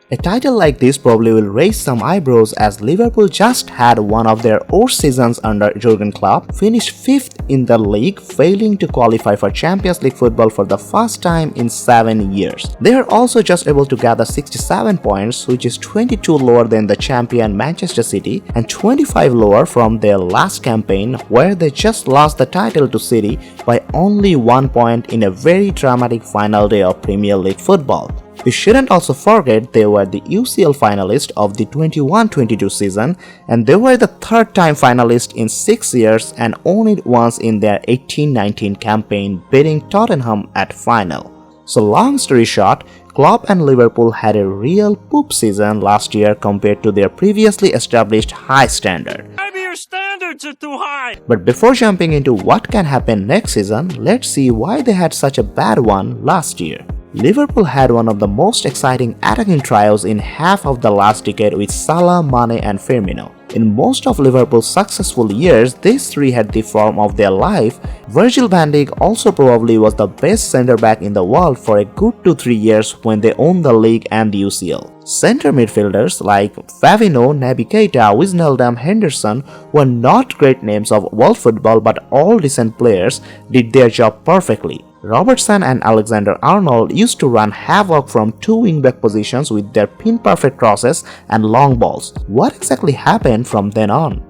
A title like this probably will raise some eyebrows as Liverpool just had one of their worst seasons under Jurgen Klopp, finished 5th in the league, failing to qualify for Champions League football for the first time in 7 years. They are also just able to gather 67 points, which is 22 lower than the champion Manchester City and 25 lower from their last campaign where they just lost the title to City by only 1 point in a very dramatic final day of Premier League football. We shouldn't also forget they were the UCL finalist of the 21-22 season, and they were the 3rd time finalist in 6 years and won it once in their 18-19 campaign, beating Tottenham at final. So long story short, Klopp and Liverpool had a real poop season last year compared to their previously established high standard. Maybe your standards are too high. But before jumping into what can happen next season, let's see why they had such a bad one last year. Liverpool had one of the most exciting attacking trios in half of the last decade with Salah, Mane and Firmino. In most of Liverpool's successful years, these three had the form of their life. Virgil van Dijk also probably was the best centre-back in the world for a good 2-3 years when they owned the league and the UCL. Centre midfielders like Fabinho, Naby Keita, Wijnaldum, Henderson were not great names of world football, but all decent players did their job perfectly. Robertson and Alexander-Arnold used to run havoc from 2 wing-back positions with their pin-perfect crosses and long balls. What exactly happened from then on?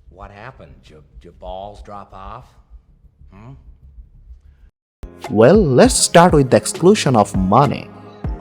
What happened? Your balls drop off? Well, let's start with the exclusion of Mane.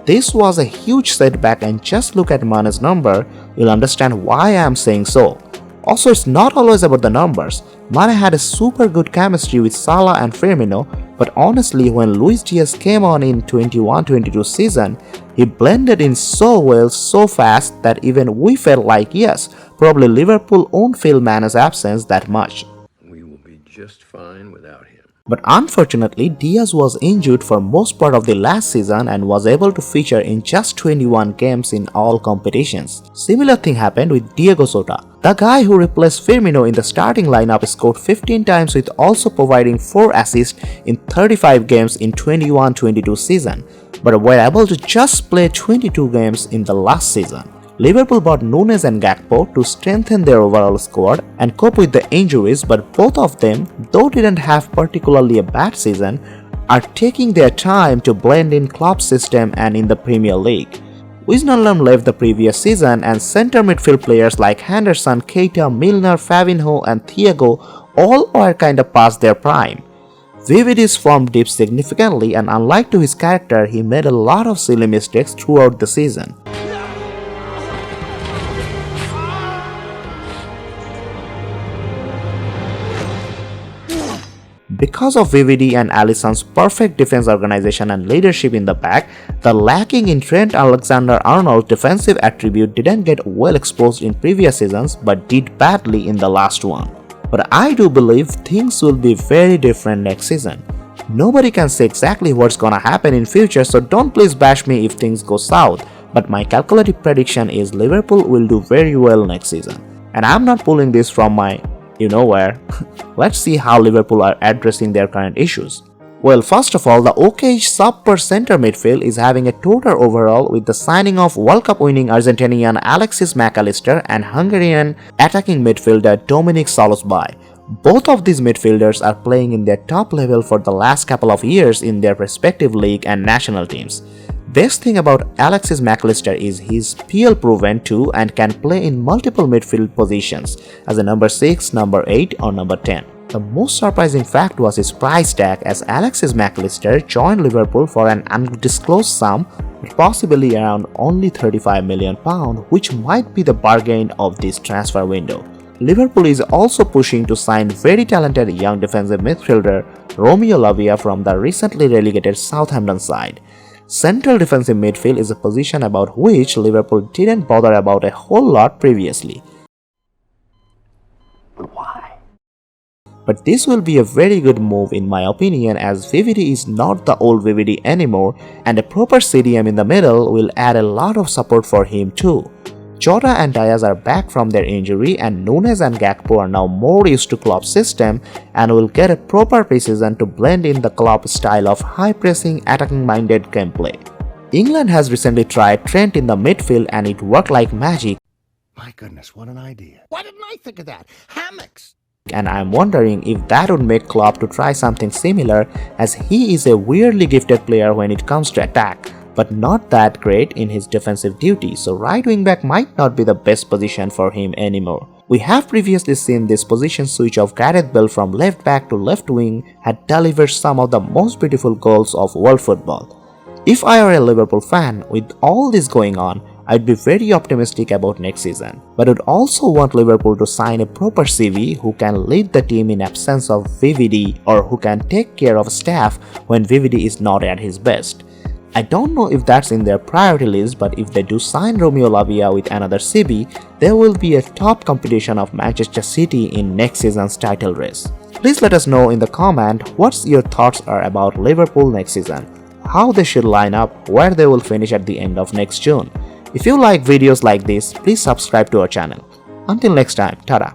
This was a huge setback, and just look at Mane's number, you'll understand why I am saying so. Also, it's not always about the numbers. Mane had a super good chemistry with Salah and Firmino, but honestly, when Luis Diaz came on in 21-22 season, he blended in so well, so fast that even we felt like yes, probably Liverpool won't feel Mane's absence that much. We will be just fine without him. But unfortunately, Diaz was injured for most part of the last season and was able to feature in just 21 games in all competitions. Similar thing happened with Diego Jota. The guy who replaced Firmino in the starting lineup scored 15 times with also providing 4 assists in 35 games in 21-22 season, but were able to just play 22 games in the last season. Liverpool bought Núñez and Gakpo to strengthen their overall squad and cope with the injuries, but both of them, though didn't have particularly a bad season, are taking their time to blend in Klopp's system and in the Premier League. Wijnaldum left the previous season, and centre midfield players like Henderson, Keita, Milner, Fabinho and Thiago all were kinda past their prime. VVD's form dipped significantly, and unlike to his character, he made a lot of silly mistakes throughout the season. Because of VVD and Alisson's perfect defense organization and leadership in the back, the lacking in Trent Alexander-Arnold's defensive attribute didn't get well exposed in previous seasons but did badly in the last one. But I do believe things will be very different next season. Nobody can say exactly what's gonna happen in future, so don't please bash me if things go south, but my calculated prediction is Liverpool will do very well next season. And I'm not pulling this from my you know where. Let's see how Liverpool are addressing their current issues. Well, first of all, the OK sub-per centre midfield is having a total overhaul with the signing of World Cup winning Argentinian Alexis McAllister and Hungarian attacking midfielder Dominic Szoboszlai. Both of these midfielders are playing in their top level for the last couple of years in their respective league and national teams. Best thing about Alexis McAllister is he's PL proven too and can play in multiple midfield positions as a number 6, number 8 or number 10. The most surprising fact was his price tag, as Alexis McAllister joined Liverpool for an undisclosed sum, possibly around only £35 million, which might be the bargain of this transfer window. Liverpool is also pushing to sign very talented young defensive midfielder Romeo Lavia from the recently relegated Southampton side. Central defensive midfield is a position about which Liverpool didn't bother about a whole lot previously. Why? But this will be a very good move in my opinion, as VVD is not the old VVD anymore, and a proper CDM in the middle will add a lot of support for him too. Jota and Diaz are back from their injury, and Núñez and Gakpo are now more used to Klopp's system and will get a proper preseason to blend in the Klopp style of high-pressing, attacking-minded gameplay. England has recently tried Trent in the midfield and it worked like magic, My goodness, what an idea. Why didn't I think of that? Hammocks! and I'm wondering if that would make Klopp to try something similar, as he is a weirdly gifted player when it comes to attack, but not that great in his defensive duty, so right wing back might not be the best position for him anymore. We have previously seen this position switch of Gareth Bale from left back to left wing had delivered some of the most beautiful goals of world football. If I were a Liverpool fan, with all this going on, I'd be very optimistic about next season, but would also want Liverpool to sign a proper CV who can lead the team in absence of VVD or who can take care of staff when VVD is not at his best. I don't know if that's in their priority list, but if they do sign Romeo Lavia with another CB, there will be a top competition of Manchester City in next season's title race. Please let us know in the comment what your thoughts are about Liverpool next season, how they should line up, where they will finish at the end of next June. If you like videos like this, please subscribe to our channel. Until next time, tada!